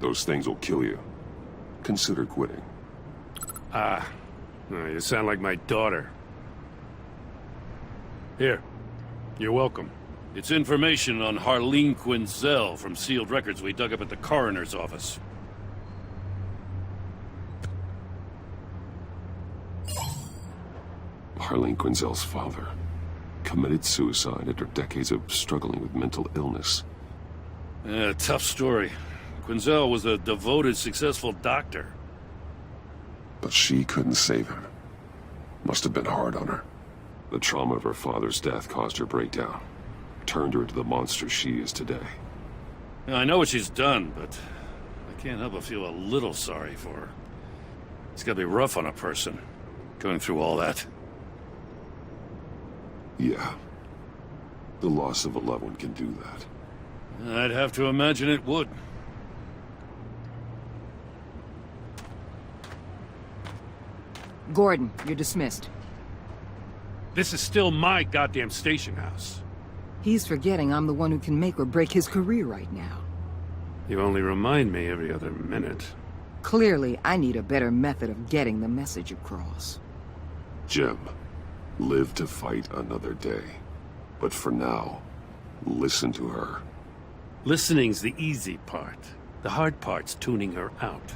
Those things will kill you. Consider quitting. You sound like my daughter. Here. You're welcome. It's information on Harleen Quinzel from sealed records we dug up at the coroner's office. Harleen Quinzel's father committed suicide after decades of struggling with mental illness. Yeah, tough story. Quinzel was a devoted, successful doctor. But she couldn't save him. Must have been hard on her. The trauma of her father's death caused her breakdown. Turned her into the monster she is today. Yeah, I know what she's done, but I can't help but feel a little sorry for her. It's gotta be rough on a person, going through all that. Yeah. The loss of a loved one can do that. I'd have to imagine it would. Gordon, you're dismissed. This is still my goddamn station house. He's forgetting I'm the one who can make or break his career right now. You only remind me every other minute. Clearly, I need a better method of getting the message across. Jim, live to fight another day. But for now, listen to her. Listening's the easy part. The hard part's tuning her out.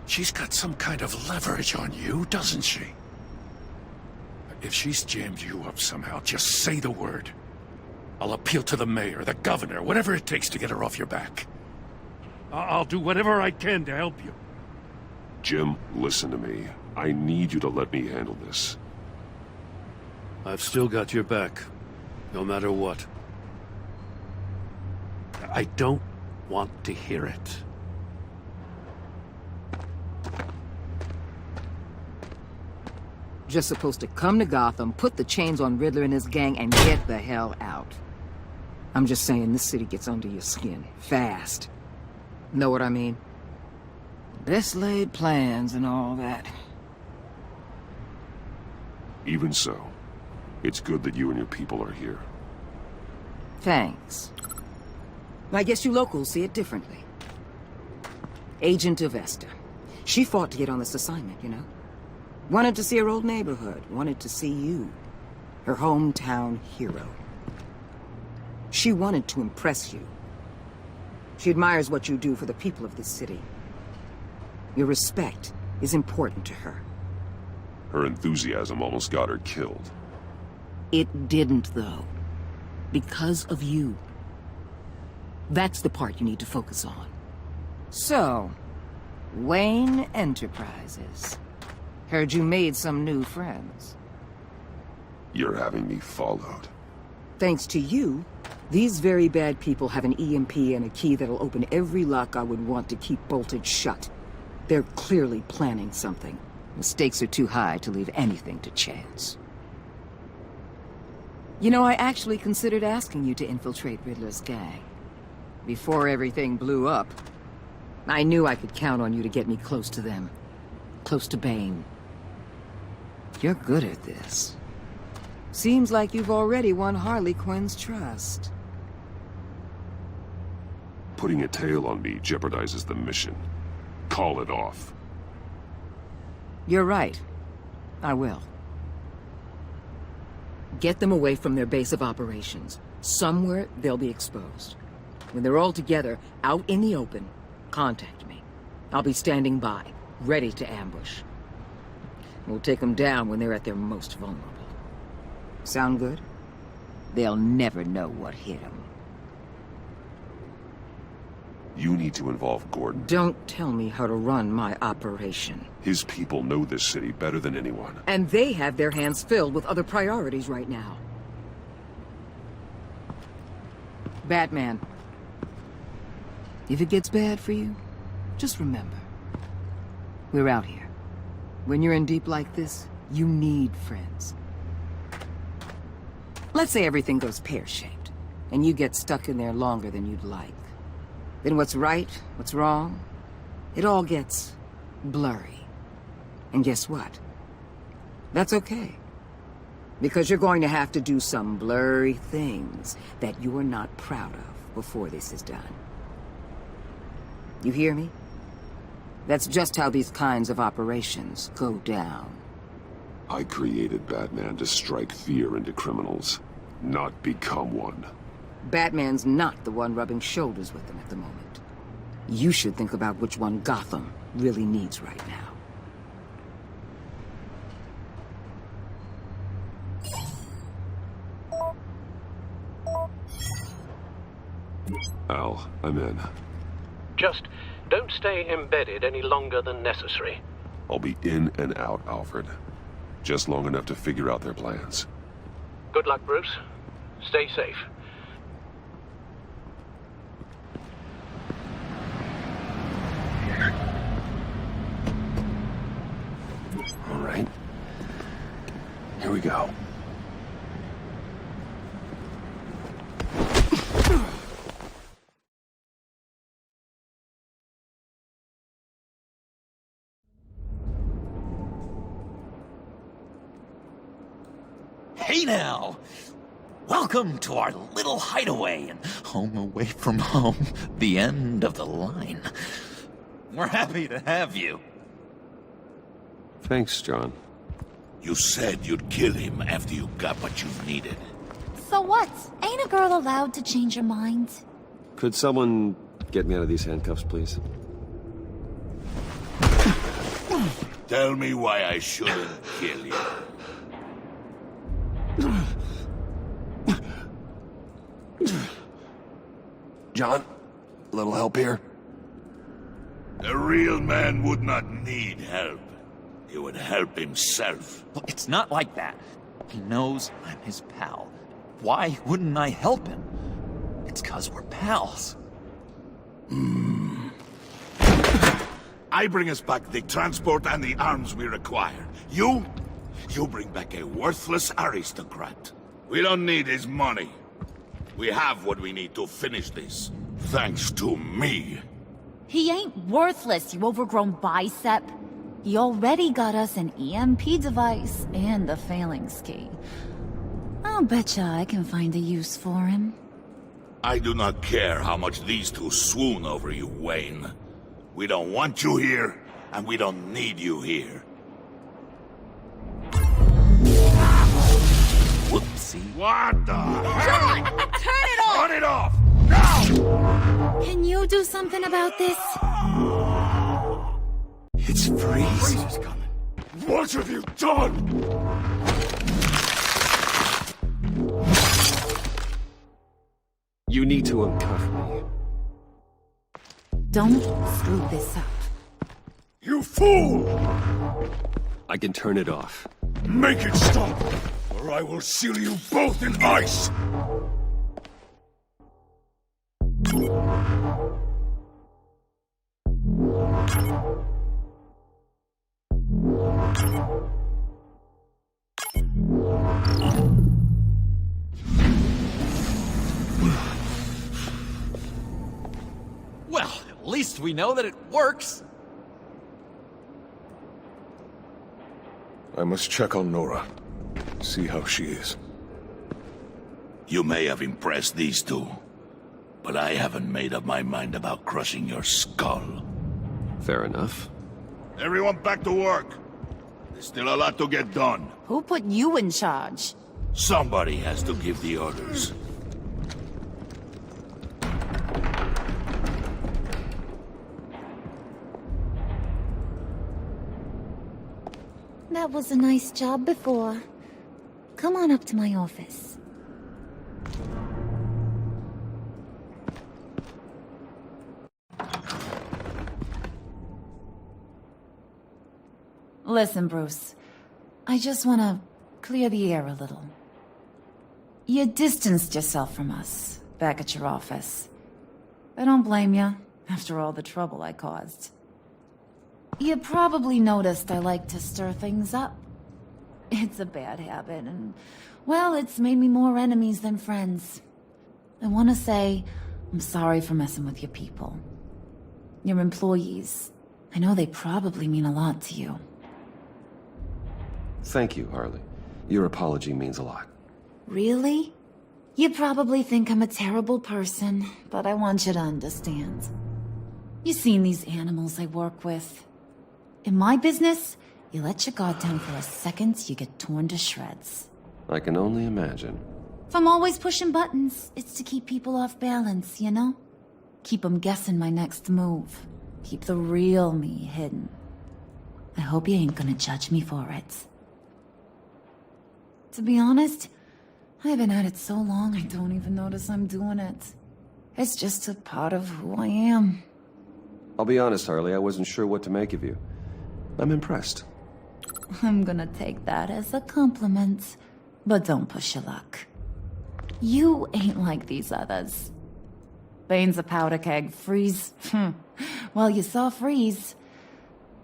She's got some kind of leverage on you, doesn't she? If she's jammed you up somehow, just say the word. I'll appeal to the mayor, the governor, whatever it takes to get her off your back. I'll do whatever I can to help you. Jim, listen to me. I need you to let me handle this. I've still got your back, no matter what. I don't want to hear it. Just supposed to come to Gotham, put the chains on Riddler and his gang, and get the hell out. I'm just saying, this city gets under your skin. Fast. Know what I mean? Best laid plans and all that. Even so, it's good that you and your people are here. Thanks. I guess you locals see it differently. Agent Avesta. She fought to get on this assignment, you know? Wanted to see her old neighborhood. Wanted to see you. Her hometown hero. She wanted to impress you. She admires what you do for the people of this city. Your respect is important to her. Her enthusiasm almost got her killed. It didn't, though. Because of you. That's the part you need to focus on. So, Wayne Enterprises. Heard you made some new friends. You're having me followed. Thanks to you, these very bad people have an EMP and a key that'll open every lock I would want to keep bolted shut. They're clearly planning something. The stakes are too high to leave anything to chance. You know, I actually considered asking you to infiltrate Riddler's gang. Before everything blew up, I knew I could count on you to get me close to them. Close to Bane. You're good at this. Seems like you've already won Harley Quinn's trust. Putting a tail on me jeopardizes the mission. Call it off. You're right. I will. Get them away from their base of operations. Somewhere they'll be exposed. When they're all together, out in the open, contact me. I'll be standing by, ready to ambush. We'll take them down when they're at their most vulnerable. Sound good? They'll never know what hit them. You need to involve Gordon. Don't tell me how to run my operation. His people know this city better than anyone. And they have their hands filled with other priorities right now. Batman. If it gets bad for you, just remember. We're out here. When you're in deep like this, you need friends. Let's say everything goes pear-shaped, and you get stuck in there longer than you'd like. Then what's right, what's wrong, it all gets blurry. And guess what? That's okay. Because you're going to have to do some blurry things that you're not proud of before this is done. You hear me? That's just how these kinds of operations go down. I created Batman to strike fear into criminals, not become one. Batman's not the one rubbing shoulders with them at the moment. You should think about which one Gotham really needs right now. Al, I'm in. Just don't stay embedded any longer than necessary. I'll be in and out, Alfred. Just long enough to figure out their plans. Good luck, Bruce. Stay safe. All right. Here we go. Hey now! Welcome to our little hideaway and home away from home, the end of the line. We're happy to have you. Thanks, John. You said you'd kill him after you got what you needed. So what? Ain't a girl allowed to change her mind? Could someone get me out of these handcuffs, please? Tell me why I shouldn't kill you. John, a little help here? A real man would not need help. He would help himself. Well, it's not like that. He knows I'm his pal. Why wouldn't I help him? It's 'cause we're pals. I bring us back the transport and the arms we require. You bring back a worthless aristocrat. We don't need his money. We have what we need to finish this. Thanks to me. He ain't worthless, you overgrown bicep. He already got us an EMP device and the phalanx key. I'll betcha I can find a use for him. I do not care how much these two swoon over you, Wayne. We don't want you here, and we don't need you here. Whoopsie. What the John! Turn it off! Turn it off! Now! Can you do something about this? It's freeze. Coming. What have you done? You need to uncuff me. Don't screw this up. You fool! I can turn it off. Make it stop, or I will seal you both in ice! Well, at least we know that it works. I must check on Nora. See how she is. You may have impressed these two, but I haven't made up my mind about crushing your skull. Fair enough. Everyone back to work. There's still a lot to get done. Who put you in charge? Somebody has to give the orders. That was a nice job before. Come on up to my office. Listen, Bruce. I just want to clear the air a little. You distanced yourself from us back at your office. I don't blame you, after all the trouble I caused. You probably noticed I like to stir things up. It's a bad habit, and, well, it's made me more enemies than friends. I want to say I'm sorry for messing with your people. Your employees. I know they probably mean a lot to you. Thank you, Harley. Your apology means a lot. Really? You probably think I'm a terrible person, but I want you to understand. You seen these animals I work with. In my business, you let your guard down for a second, you get torn to shreds. I can only imagine. If I'm always pushing buttons, it's to keep people off balance, you know? Keep them guessing my next move. Keep the real me hidden. I hope you ain't gonna judge me for it. To be honest, I've been at it so long I don't even notice I'm doing it. It's just a part of who I am. I'll be honest, Harley, I wasn't sure what to make of you. I'm impressed. I'm gonna take that as a compliment, but don't push your luck. You ain't like these others. Bane's a powder keg, Freeze. Well, you saw Freeze.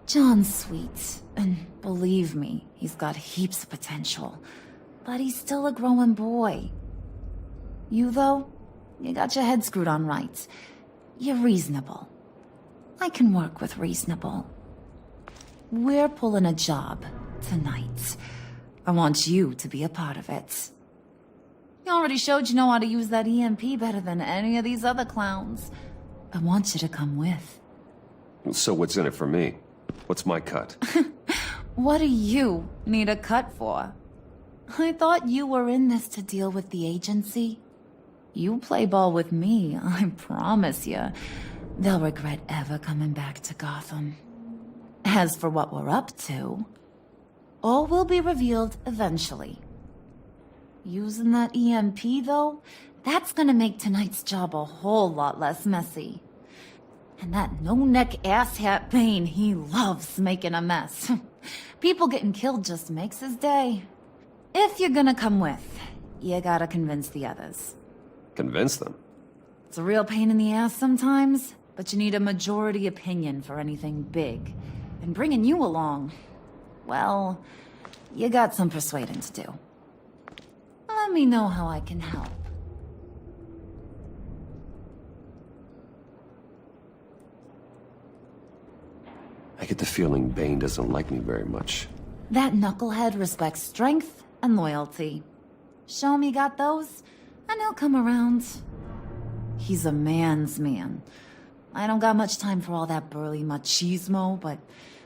John's sweet, and believe me, he's got heaps of potential. But he's still a growing boy. You, though, you got your head screwed on right. You're reasonable. I can work with reasonable. We're pulling a job tonight. I want you to be a part of it. You already showed you know how to use that EMP better than any of these other clowns. I want you to come with. So what's in it for me? What's my cut? What do you need a cut for? I thought you were in this to deal with the agency. You play ball with me, I promise you. They'll regret ever coming back to Gotham. As for what we're up to, all will be revealed eventually. Using that EMP, though, that's gonna make tonight's job a whole lot less messy. And that no-neck asshat Bane, he loves making a mess. People getting killed just makes his day. If you're gonna come with, you gotta convince the others. Convince them? It's a real pain in the ass sometimes, but you need a majority opinion for anything big. And bringing you along, well, you got some persuading to do. Let me know how I can help. I get the feeling Bane doesn't like me very much. That knucklehead respects strength and loyalty. Show him you got those, and he'll come around. He's a man's man. I don't got much time for all that burly machismo, but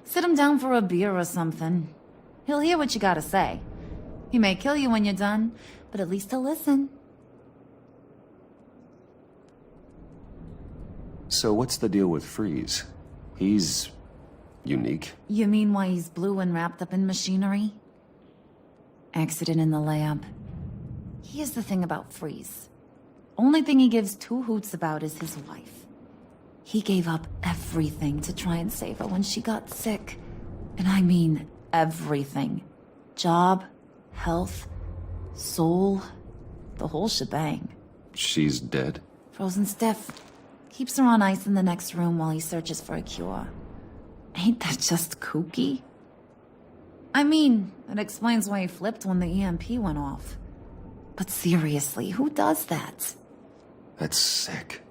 sit him down for a beer or something. He'll hear what you gotta say. He may kill you when you're done, but at least he'll listen. So what's the deal with Freeze? He's unique. You mean why he's blue and wrapped up in machinery? Accident in the lab. Here's the thing about Freeze. Only thing he gives two hoots about is his wife. He gave up everything to try and save her when she got sick. And I mean everything. Job, health, soul, the whole shebang. She's dead? Frozen stiff. Keeps her on ice in the next room while he searches for a cure. Ain't that just kooky? I mean, it explains why he flipped when the EMP went off. But seriously, who does that? That's sick.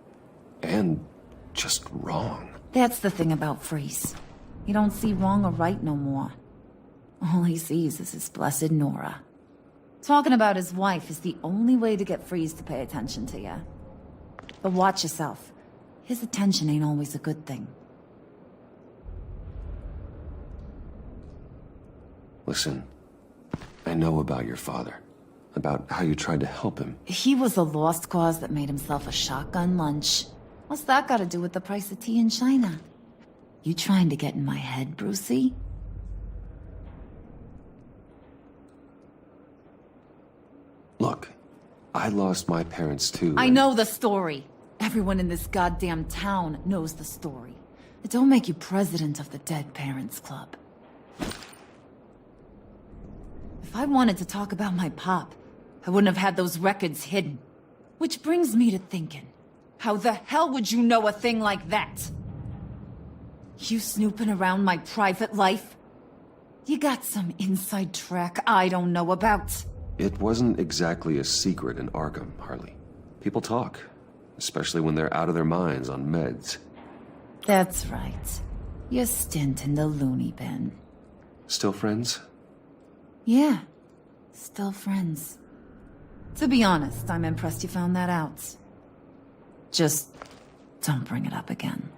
And just wrong. That's the thing about Freeze. He don't see wrong or right no more. All he sees is his blessed Nora. Talking about his wife is the only way to get Freeze to pay attention to you. But watch yourself. His attention ain't always a good thing. Listen, I know about your father. About how you tried to help him. He was a lost cause that made himself a shotgun lunch. What's that got to do with the price of tea in China? You trying to get in my head, Brucey? Look, I lost my parents too. I know the story. Everyone in this goddamn town knows the story. It don't make you president of the Dead Parents Club. If I wanted to talk about my pop, I wouldn't have had those records hidden. Which brings me to thinking, how the hell would you know a thing like that? You snooping around my private life? You got some inside track I don't know about. It wasn't exactly a secret in Arkham, Harley. People talk, especially when they're out of their minds on meds. That's right. Your stint in the loony bin. Still friends? Yeah. Still friends. To be honest, I'm impressed you found that out. Just don't bring it up again.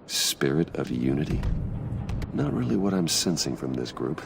Spirit of unity? Not really what I'm sensing from this group.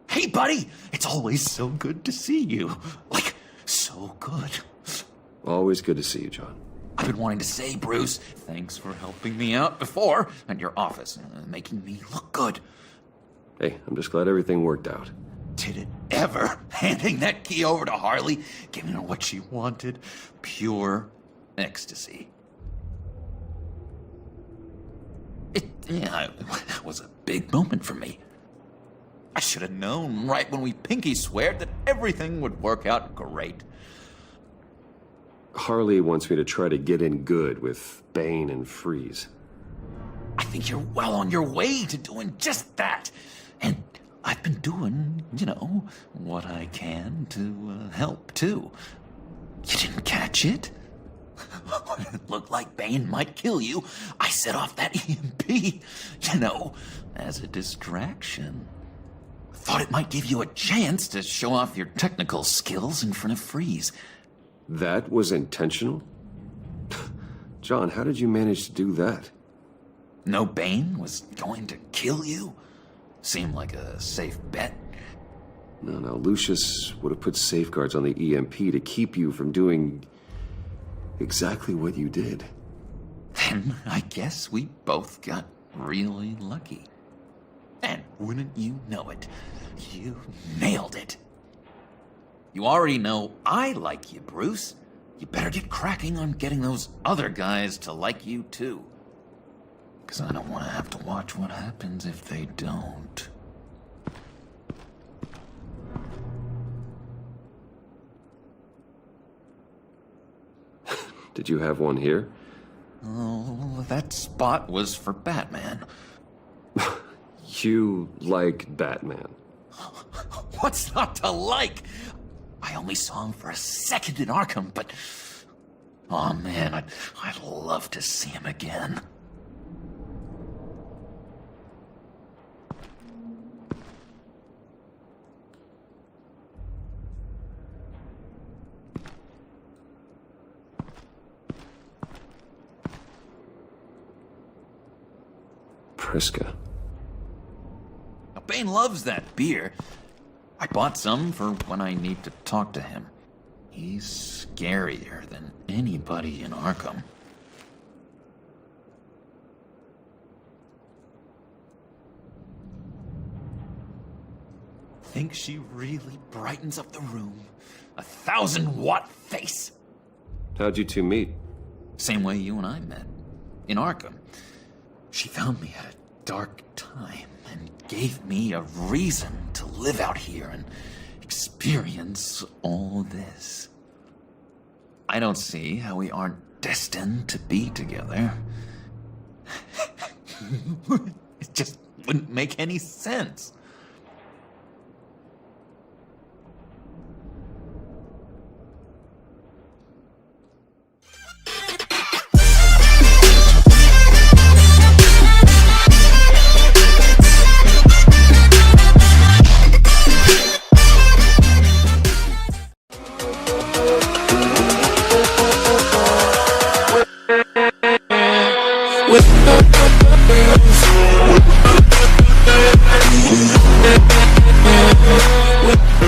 Hey, buddy! It's always so good to see you. Like, so good. Always good to see you, John. I've been wanting to say, Bruce, thanks for helping me out before at your office, making me look good. Hey, I'm just glad everything worked out. Did it ever? Handing that key over to Harley, giving her what she wanted. Pure ecstasy. It was a big moment for me. I should have known right when we pinky sweared that everything would work out great. Harley wants me to try to get in good with Bane and Freeze. I think you're well on your way to doing just that. And I've been doing, what I can to help, too. You didn't catch it? When it looked like Bane might kill you, I set off that EMP, as a distraction. Thought it might give you a chance to show off your technical skills in front of Freeze. That was intentional? John, how did you manage to do that? No Bane was going to kill you? Seemed like a safe bet. No, Lucius would have put safeguards on the EMP to keep you from doing exactly what you did. Then I guess we both got really lucky. And wouldn't you know it, you nailed it. You already know I like you, Bruce. You better get cracking on getting those other guys to like you, too. Because I don't want to have to watch what happens if they don't. Did you have one here? Oh, that spot was for Batman. You like Batman. What's not to like? I only saw him for a second in Arkham, but... Oh man, I'd love to see him again. Priska. Now, Bane loves that beer. I bought some for when I need to talk to him. He's scarier than anybody in Arkham. Think she really brightens up the room. 1,000-watt face. How'd you two meet? Same way you and I met. In Arkham. She found me at a dark time and gave me a reason to live out here and experience all this. I don't see how we aren't destined to be together. It just wouldn't make any sense. With